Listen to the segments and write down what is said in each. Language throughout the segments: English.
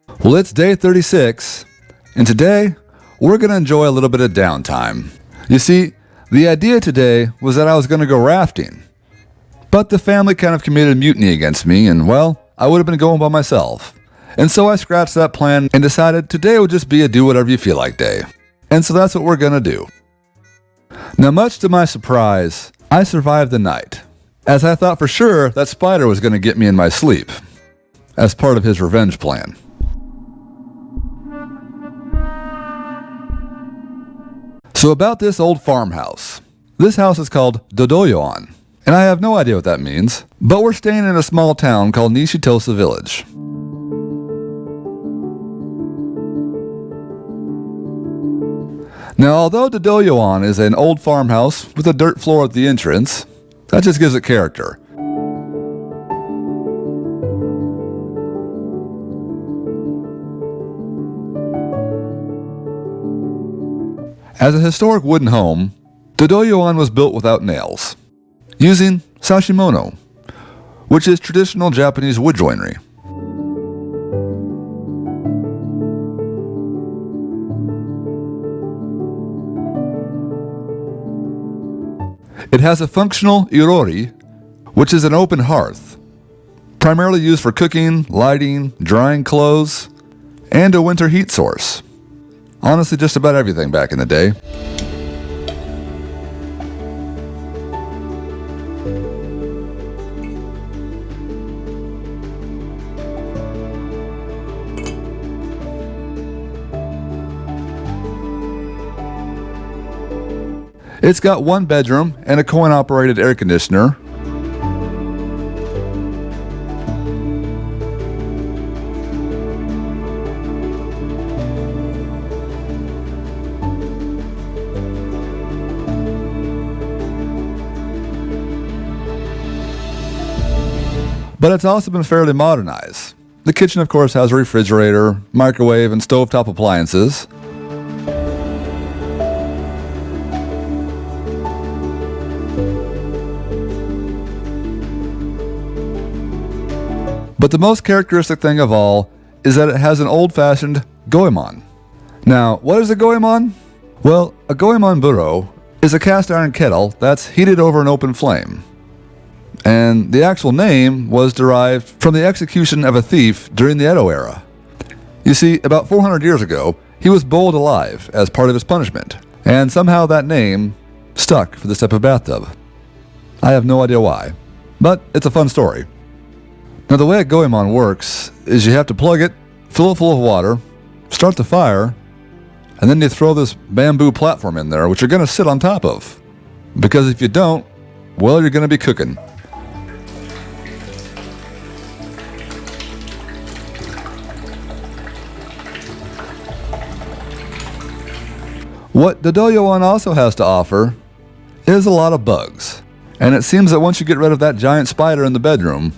Well, it's day 36, and today we're going to enjoy a little bit of downtime. You see, the idea today was that I was going to go rafting, but the family kind of committed mutiny against me, and well, I would have been going by myself. And so I scratched that plan and decided today would just be a do whatever you feel like day. And so that's what we're going to do. Now, much to my surprise, I survived the night, as I thought for sure that Spider was going to get me in my sleep, as part of his revenge plan. So about this old farmhouse. This house is called Dodoyoan, and I have no idea what that means, but we're staying in a small town called Nishitosa Village. Now, although Dodoyoan is an old farmhouse with a dirt floor at the entrance, that just gives it character. As a historic wooden home, Dodoyoan was built without nails, using sashimono, which is traditional Japanese wood joinery. It has a functional irori, which is an open hearth, primarily used for cooking, lighting, drying clothes, and a winter heat source. Honestly, just about everything back in the day. It's got one bedroom and a coin-operated air conditioner. But it's also been fairly modernized. The kitchen, of course, has a refrigerator, microwave, and stovetop appliances. But the most characteristic thing of all is that it has an old-fashioned Goemon. Now, what is a Goemon? Well, a Goemon buro is a cast iron kettle that's heated over an open flame. And the actual name was derived from the execution of a thief during the Edo era. You see, about 400 years ago, he was boiled alive as part of his punishment, and somehow that name stuck for this type of bathtub. I have no idea why, but it's a fun story. Now, the way a Goemon works is you have to plug it, fill it full of water, start the fire, and then you throw this bamboo platform in there, which you're going to sit on top of. Because if you don't, well, you're going to be cooking. What Dodoyoan also has to offer is a lot of bugs. And it seems that once you get rid of that giant spider in the bedroom,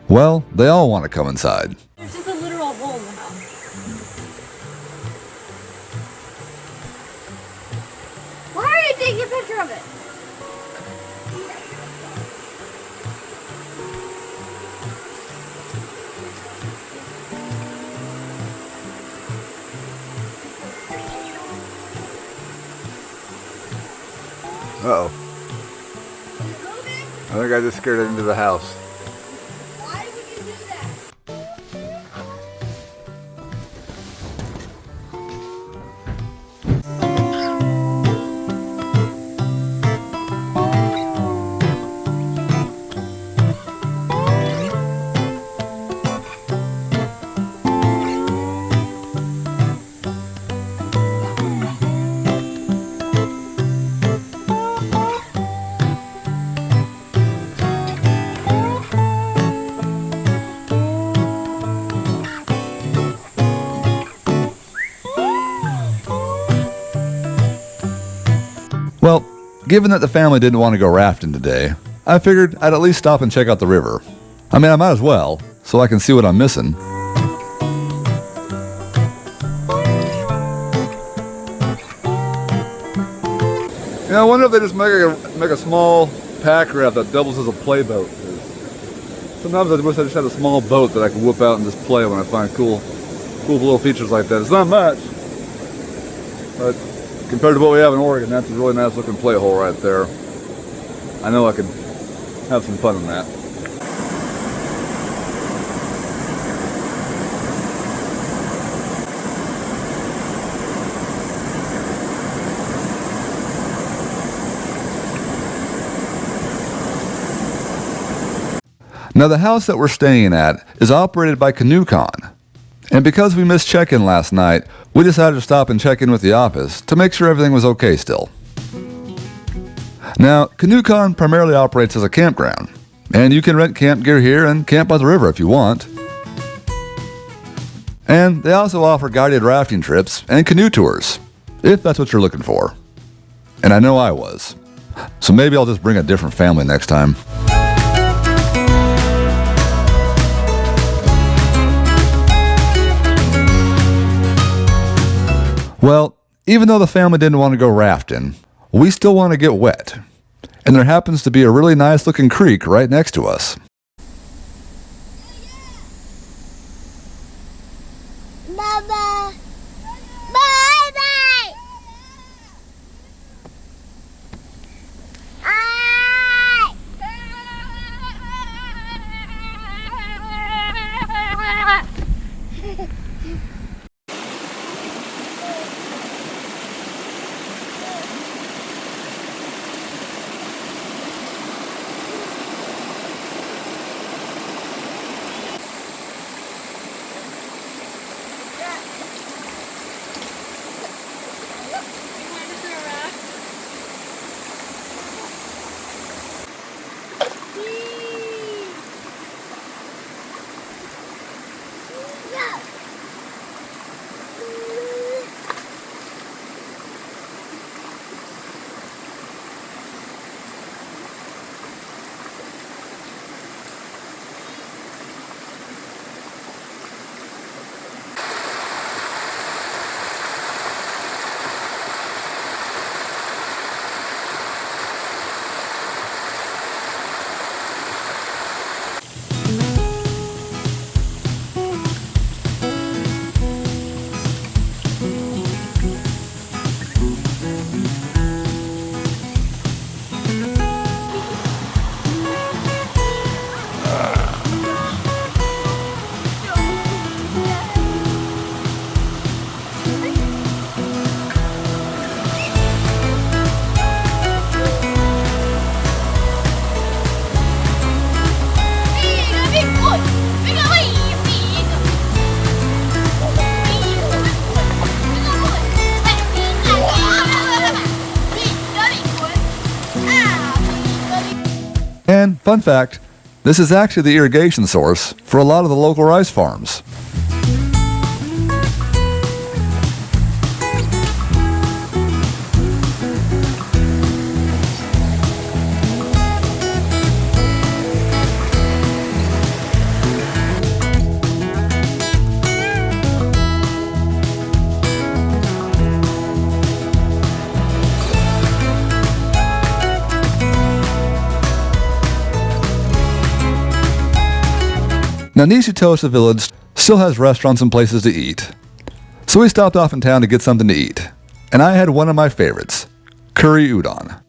well, they all want to come inside. There's just a literal hole in the house. Why are you taking a picture of it? Uh-oh. I think I just scared it into the house. Why would you do that? Well, given that the family didn't want to go rafting today, I figured I'd at least stop and check out the river. I mean, I might as well, so I can see what I'm missing. You know, I wonder if they just make a small pack raft that doubles as a play boat. Sometimes I wish I just had a small boat that I could whip out and just play when I find cool. cool little features like that. It's not much, but compared to what we have in Oregon, that's a really nice looking plate hole right there. I know I could have some fun in that. Now the house that we're staying at is operated by KTJNTCYDJXLTPJKR. And because we missed check-in last night, we decided to stop and check in with the office to make sure everything was okay still. Now, KTJNTCYDJXLTPJKR primarily operates as a campground, and you can rent camp gear here and camp by the river if you want. And they also offer guided rafting trips and canoe tours, if that's what you're looking for. And I know I was. So maybe I'll just bring a different family next time. Well, even though the family didn't want to go rafting, we still want to get wet. And there happens to be a really nice looking creek right next to us. Bye-bye. Bye-bye. And fun fact, this is actually the irrigation source for a lot of the local rice farms. Now Nishitosa Village still has restaurants and places to eat. So we stopped off in town to get something to eat. And I had one of my favorites, curry udon.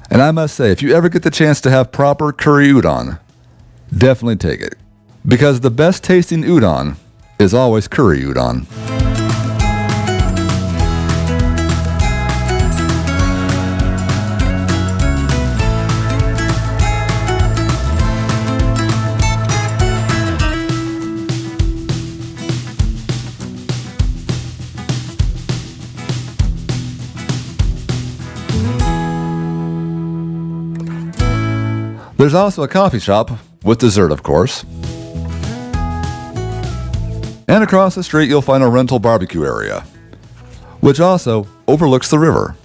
And I must say, if you ever get the chance to have proper curry udon, definitely take it. Because the best tasting udon is always curry udon. There's also a coffee shop, with dessert of course. And across the street you'll find a rental barbecue area, which also overlooks the river.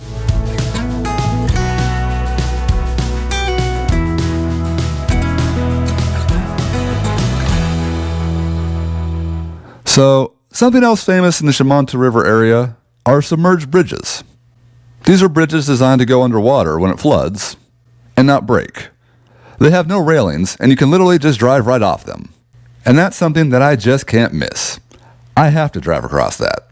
So, something else famous in the Shimanto River area are submerged bridges. These are bridges designed to go underwater when it floods and not break. They have no railings, and you can literally just drive right off them. And that's something that I just can't miss. I have to drive across that.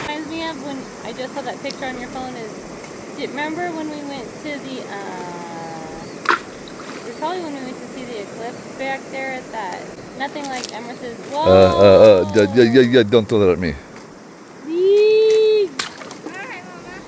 Reminds me of when I just saw that picture on your phone. Do you remember when we went to the it was probably when we went to see the eclipse back there at that nothing like Emerson's. Whoa! Yeah, don't throw that at me. Eek. Alright, Mama.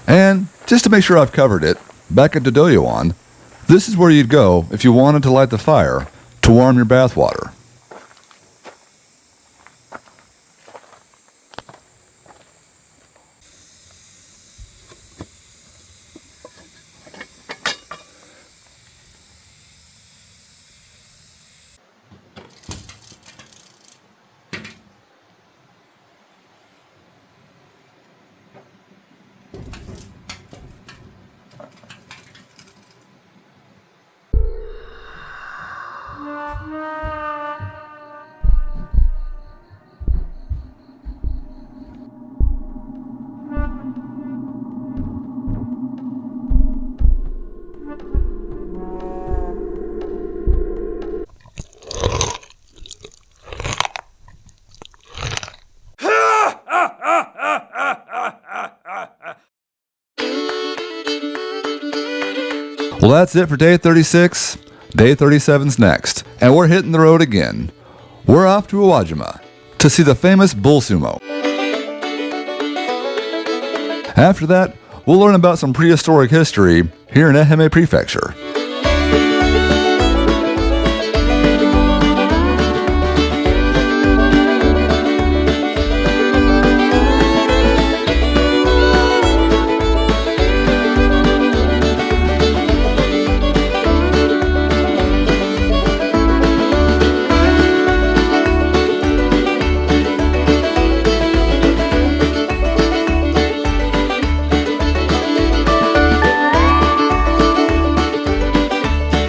And just to make sure I've covered it, back at Goemon, this is where you'd go if you wanted to light the fire to warm your bathwater. Well, that's it for day 36. Day 37's next, and we're hitting the road again. We're off to Iwajima to see the famous bull sumo. After that, we'll learn about some prehistoric history here in Ehime Prefecture.